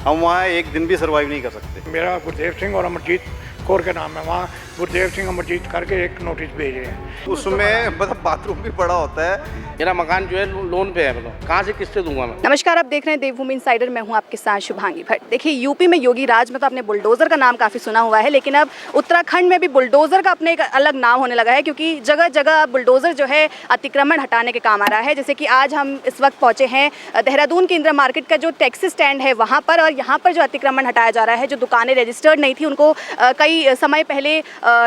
हम वहाँ एक दिन भी सर्वाइव नहीं कर सकते। मेरा गुरदेव सिंह और अमरजीत कौर के नाम है। वहाँ गुरदेव सिंह अमरजीत करके एक नोटिस भेजे हैं। उसमें मतलब बाथरूम भी बड़ा होता है। मेरा मकान जो है लोन पे है, मतलब कहाँ से किससे दूंगा मैं। नमस्कार, आप देख रहे हैं देवभूमि इनसाइडर। मैं हूं आपके साथ शुभांगी भट्ट। देखिए, यूपी में योगी राज में तो आपने बुलडोजर का नाम काफ़ी सुना हुआ है, लेकिन अब उत्तराखंड में भी बुलडोजर का अपने एक अलग नाम होने लगा है, क्योंकि जगह जगह बुलडोजर जो है अतिक्रमण हटाने के काम आ रहा है। जैसे कि आज हम इस वक्त पहुंचे हैं देहरादून के इंदिरा मार्केट का जो टैक्सी स्टैंड है वहाँ पर, और यहाँ पर जो अतिक्रमण हटाया जा रहा है, जो दुकानें रजिस्टर्ड नहीं थी उनको कई समय पहले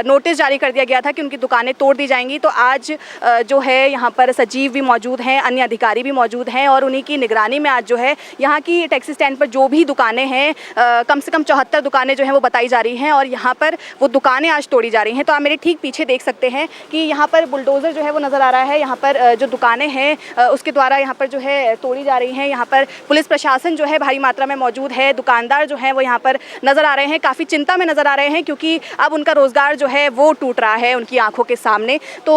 नोटिस जारी कर दिया गया था कि उनकी दुकानें तोड़ दी जाएंगी। तो आज जो है यहाँ पर सचिव भी मौजूद हैं, अन्य अधिकारी भी मौजूद हैं, और उन्हीं की निगरानी में आज जो है यहाँ की टैक्सी स्टैंड पर जो भी दुकानें हैं, कम से कम 74 दुकानें जो हैं वो बताई जा रही हैं, और यहाँ पर वो दुकानें आज तोड़ी जा रही हैं। तो आप मेरे ठीक पीछे देख सकते हैं कि यहाँ पर बुलडोज़र जो है वो नज़र आ रहा है। यहाँ पर जो दुकानें हैं उसके द्वारा यहाँ पर जो है तोड़ी जा रही हैं। यहाँ पर पुलिस प्रशासन जो है भारी मात्रा में मौजूद है। दुकानदार जो हैं वो यहाँ पर नज़र आ रहे हैं, काफ़ी चिंता में नज़र आ रहे हैं, क्योंकि अब उनका रोज़गार जो है वो टूट रहा है उनकी आंखों के सामने। तो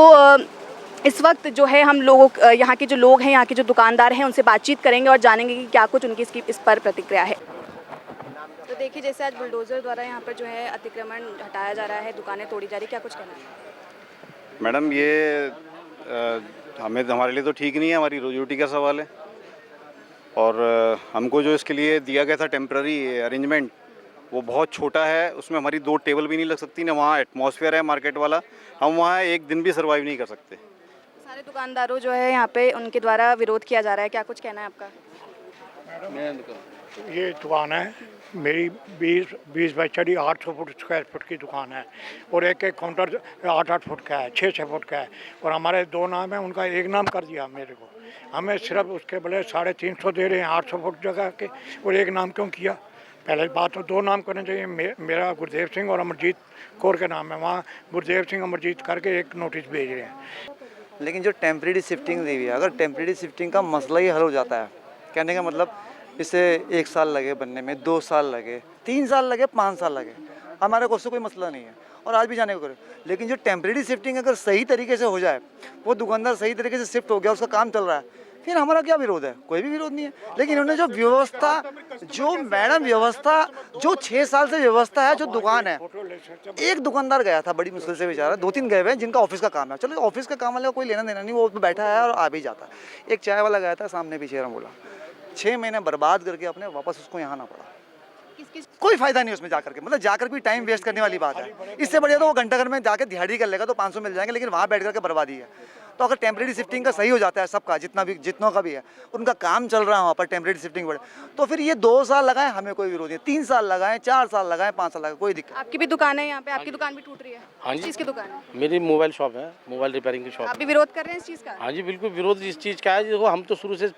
इस वक्त जो है हम लोगों यहाँ के जो लोग हैं, यहाँ के जो दुकानदार हैं, उनसे बातचीत करेंगे और जानेंगे कि क्या कुछ उनकी इस पर प्रतिक्रिया है। तो देखिए, जैसे आज बुलडोज़र द्वारा यहाँ पर जो है अतिक्रमण हटाया जा रहा है, दुकानें तोड़ी जा रही, क्या कुछ कहना है? मैडम, ये हमारे लिए तो ठीक नहीं है, हमारी रोजी रोटी का सवाल है। और हमको जो इसके लिए दिया गया था टेम्प्ररी अरेंजमेंट, वो बहुत छोटा है। उसमें हमारी 2 टेबल भी नहीं लग सकती, ना वहाँ एटमॉस्फेयर है मार्केट वाला। हम वहाँ एक दिन भी सर्वाइव नहीं कर सकते। सारे दुकानदारों जो है यहाँ पे उनके द्वारा विरोध किया जा रहा है, क्या कुछ कहना है आपका? ये दुकान है मेरी 20 बाई 800 फुट स्क्वायर फुट की दुकान है, और एक काउंटर 8 फुट का है, 6 फुट का है। और हमारे 2 नाम है, उनका एक नाम कर दिया मेरे को। हमें सिर्फ उसके बदले 350 दे रहे हैं 800 फुट जगह के, और एक नाम क्यों किया? पहले बात तो 2 नाम करने चाहिए। मेरा गुरदेव सिंह और अमरजीत कौर के नाम है। वहाँ गुरदेव सिंह अमरजीत करके एक नोटिस भेज रहे हैं। लेकिन जो टेम्प्रेरी शिफ्टिंग दी हुई है, अगर टेम्प्रेरी शिफ्टिंग का मसला ही हल हो जाता है, कहने का मतलब इसे 1 साल लगे बनने में, 2 साल लगे, 3 साल लगे, 5 साल लगे, हमारे को उससे कोई मसला नहीं है, और आज भी जाने को करें। लेकिन जो टेम्प्रेरी शिफ्टिंग अगर सही तरीके से हो जाए, वो दुकानदार सही तरीके से शिफ्ट हो गया, उसका काम चल रहा है, फिर हमारा क्या विरोध है? कोई भी विरोध नहीं है। लेकिन उन्होंने जो व्यवस्था, जो मैडम व्यवस्था, जो 6 साल से व्यवस्था है, जो दुकान है, एक दुकानदार गया था बड़ी मुश्किल से बेचारा, 2-3 गए हुए हैं जिनका ऑफिस का काम है। चलो, ऑफिस का काम वाले को कोई लेना देना नहीं, वो बैठा है और आ भी जाता है। एक चाय वाला गया था सामने पीछे, बोला 6 महीने बर्बाद करके अपने वापस उसको यहाँ आना पड़ा। कोई फायदा नहीं उसमें जाकर के, मतलब जाकर भी टाइम वेस्ट करने वाली बात है। इससे बढ़िया तो वो घंटा घर में जाकर दिहाड़ी कर लेगा तो 500 मिल जाएंगे, लेकिन वहाँ बैठ करके बर्बादी है। तो अगर टेम्प्रेरी शिफ्टिंग का सही हो जाता है सबका, जितनों का भी है, उनका काम चल रहा है वहाँ पर टेम्प्रेरी शिफ्टिंग बढ़े, तो फिर ये 2 साल लगाएं, हमें कोई विरोध नहीं। 3 साल लगाएं, 4 साल लगाएं, 5 साल लगाएं, कोई दिक्कत। आपकी भी दुकान है यहाँ पे? आपकी दुकान भी टूट रही है? हाँ जी। किस की दुकान है? मेरी मोबाइल शॉप है, मोबाइल रिपेयरिंग की शॉप। आप भी विरोध कर रहे हैं इस चीज़ का? हाँ जी, बिल्कुल विरोध इस चीज़ का है। देखो, हम तो शुरू से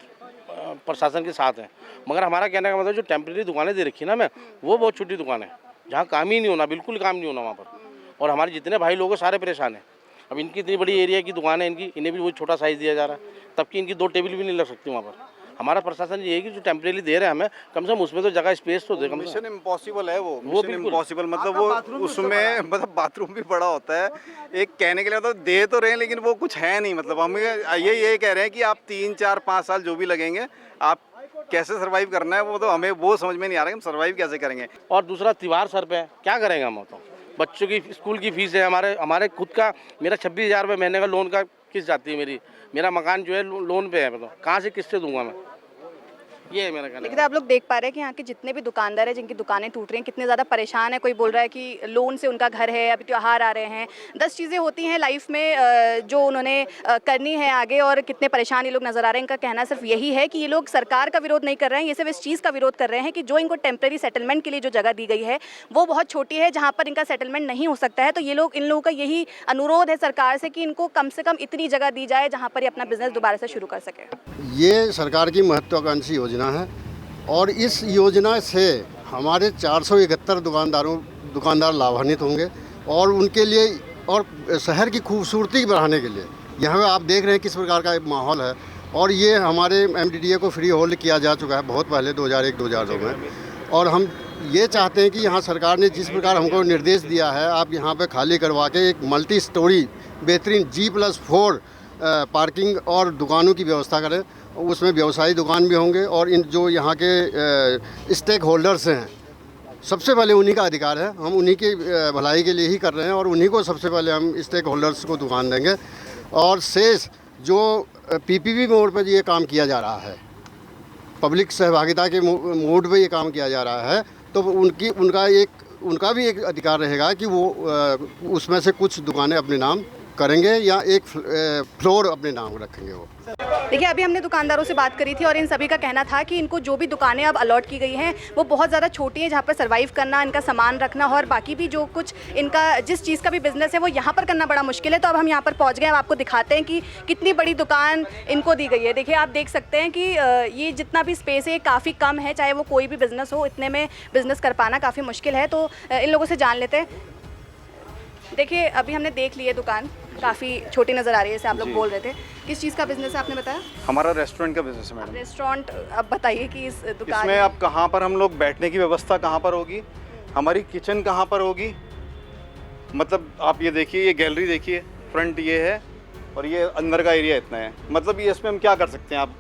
प्रशासन के साथ हैं, मगर हमारा कहने का मतलब जो टेम्प्रेरी दुकानें दे रखी है ना मैं, वो बहुत छोटी दुकान है, जहाँ काम ही नहीं होना, बिल्कुल काम नहीं होना वहाँ पर। और हमारे जितने भाई लोग हैं सारे परेशान हैं। अब इनकी इतनी बड़ी एरिया की दुकान है, इन्हें भी वही छोटा साइज़ दिया जा रहा है, तब कि इनकी 2 टेबल भी नहीं लग सकती वहाँ पर। हमारा प्रशासन ये है कि जो टेम्प्रेरी दे रहे हैं हमें, कम से कम उसमें तो जगह स्पेस तो दे। मिशन इम्पॉसिबल है वो बिल्कुल इम्पॉसिबल, मतलब वो उसमें मतलब बाथरूम भी बड़ा होता है। एक कहने के लिए तो दे तो रहे हैं, लेकिन वो कुछ है नहीं। मतलब हम ये कह रहे हैं कि आप 3, 4, 5 साल जो भी लगेंगे, आप कैसे सर्वाइव करना है, वो तो हमें वो समझ में नहीं आ रहा है, हम सर्वाइव कैसे करेंगे। और दूसरा त्योहार सर पे है, क्या करेंगे हम? तो बच्चों की स्कूल की फीस है, हमारे खुद का मेरा 26,000 रुपये महीने का लोन का किस्त जाती है मेरा मकान जो है लोन पे है, मतलब कहाँ से किससे दूंगा मैं? ये है मेरा कहना। लेकिन आप लोग देख पा रहे हैं कि यहाँ के जितने भी दुकानदार हैं, जिनकी दुकानें टूट रही हैं, कितने ज़्यादा परेशान है। कोई बोल रहा है कि लोन से उनका घर है, अभी त्योहार आ रहे हैं, 10 चीज़ें होती हैं लाइफ में जो उन्होंने करनी है आगे, और कितने परेशान ये लोग नज़र आ रहे हैं। इनका कहना सिर्फ यही है कि ये लोग सरकार का विरोध नहीं कर रहे हैं, ये सिर्फ इस चीज़ का विरोध कर रहे हैं कि जो इनको टेम्प्रेरी सेटलमेंट के लिए जो जगह दी गई है वो बहुत छोटी है, जहाँ पर इनका सेटलमेंट नहीं हो सकता है। तो इन लोगों का यही अनुरोध है सरकार से कि इनको कम से कम इतनी जगह दी जाए जहाँ पर ये अपना बिजनेस दोबारा से शुरू कर सके। ये सरकार की महत्वाकांक्षी योजना है, और इस योजना से हमारे 471 दुकानदार लाभान्वित होंगे, और उनके लिए और शहर की खूबसूरती बढ़ाने के लिए यहाँ आप देख रहे हैं किस प्रकार का माहौल है। और ये हमारे MDDA को फ्री होल्ड किया जा चुका है बहुत पहले 2001-2002 में, और हम ये चाहते हैं कि यहाँ सरकार ने जिस प्रकार हमको निर्देश दिया है, आप यहाँ पे खाली करवा के एक मल्टी स्टोरी बेहतरीन G+4 पार्किंग और दुकानों की व्यवस्था करें, उसमें व्यवसायी दुकान भी होंगे और इन जो यहाँ के स्टेक होल्डर्स हैं, सबसे पहले उन्हीं का अधिकार है। हम उन्हीं की भलाई के लिए ही कर रहे हैं और उन्हीं को सबसे पहले हम स्टेक होल्डर्स को दुकान देंगे। और शेष जो पीपीपी मोड पर ये काम किया जा रहा है, पब्लिक सहभागिता के मोड पे ये काम किया जा रहा है, तो उनका भी एक अधिकार रहेगा कि वो उसमें से कुछ दुकानें अपने नाम करेंगे या एक फ्लोर अपने नाम रखेंगे वो। देखिए, अभी हमने दुकानदारों से बात करी थी और इन सभी का कहना था कि इनको जो भी दुकानें अब अलॉट की गई हैं वो बहुत ज़्यादा छोटी है, जहाँ पर सर्वाइव करना, इनका सामान रखना और बाकी भी जो कुछ इनका जिस चीज़ का भी बिजनेस है वो यहाँ पर करना बड़ा मुश्किल है। तो अब हम यहाँ पर पहुँच गए, अब आपको दिखाते हैं कि कितनी बड़ी दुकान इनको दी गई है। देखिए, आप देख सकते हैं कि ये जितना भी स्पेस है काफ़ी कम है, चाहे वो कोई भी बिज़नेस हो, इतने में बिज़नेस कर पाना काफ़ी मुश्किल है। तो इन लोगों से जान लेते हैं। देखिए, अभी हमने देख ली है दुकान, काफ़ी छोटी नज़र आ रही है, जैसे आप लोग बोल रहे थे। किस चीज़ का बिजनेस है आपने बताया? हमारा रेस्टोरेंट का बिजनेस है मैडम। रेस्टोरेंट, अब बताइए कि इस दुकान इसमें अब कहाँ पर हम लोग बैठने की व्यवस्था कहाँ पर होगी, हमारी किचन कहाँ पर होगी, मतलब आप ये देखिए, ये गैलरी देखिए, फ्रंट ये है और ये अंदर का एरिया इतना है, मतलब ये इसमें हम क्या कर सकते हैं, आप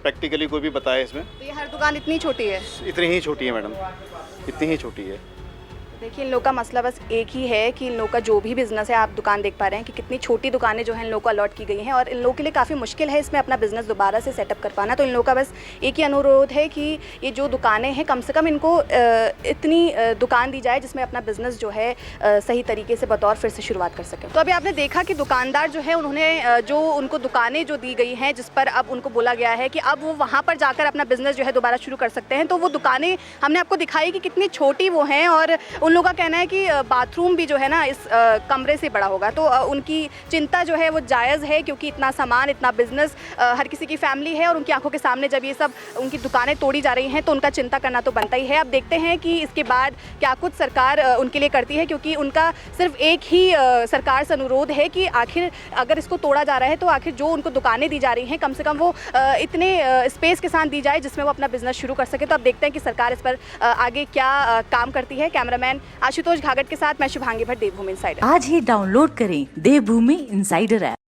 प्रैक्टिकली कोई भी बताए इसमें। तो ये हर दुकान इतनी छोटी है? इतनी ही छोटी है मैडम, इतनी ही छोटी है। देखिए, इन लोग का मसला बस एक ही है कि इन लोग का जो भी बिज़नेस है, आप दुकान देख पा रहे हैं कि कितनी छोटी दुकानें जो हैं इन लोग को अलॉट की गई हैं और इन लोगों के लिए काफ़ी मुश्किल है इसमें अपना बिज़नेस दोबारा से सेटअप कर पाना। तो इन लोगों का बस एक ही अनुरोध है कि ये जो दुकानें हैं, कम से कम इनको इतनी दुकान दी जाए जिसमें अपना बिज़नेस जो है सही तरीके से बतौर फिर से शुरुआत कर सकें। तो अभी आपने देखा कि दुकानदार जो है उन्होंने जो उनको दुकानें जो दी गई हैं, जिस पर अब उनको बोला गया है कि अब वो वहाँ पर जाकर अपना बिज़नेस जो है दोबारा शुरू कर सकते हैं। तो वो दुकानें हमने आपको दिखाई कि कितनी छोटी वो हैं और उन लोगों का कहना है कि बाथरूम भी जो है ना इस कमरे से बड़ा होगा। तो उनकी चिंता जो है वो जायज़ है, क्योंकि इतना सामान, इतना बिजनेस हर किसी की फैमिली है और उनकी आंखों के सामने जब ये सब उनकी दुकानें तोड़ी जा रही हैं तो उनका चिंता करना तो बनता ही है। अब देखते हैं कि इसके बाद क्या कुछ सरकार उनके लिए करती है, क्योंकि उनका सिर्फ एक ही सरकार से अनुरोध है कि आखिर अगर इसको तोड़ा जा रहा है तो आखिर जो उनको दुकानें दी जा रही हैं कम से कम वो इतने स्पेस के साथ दी जाए जिसमें वो अपना बिजनेस शुरू कर सके। तो अब देखते हैं कि सरकार इस पर आगे क्या काम करती है। कैमरामैन आशुतोष घागट के साथ मैं शुभांगी भट्ट, देवभूमि इनसाइडर। आज ही डाउनलोड करें देवभूमि इनसाइडर ऐप।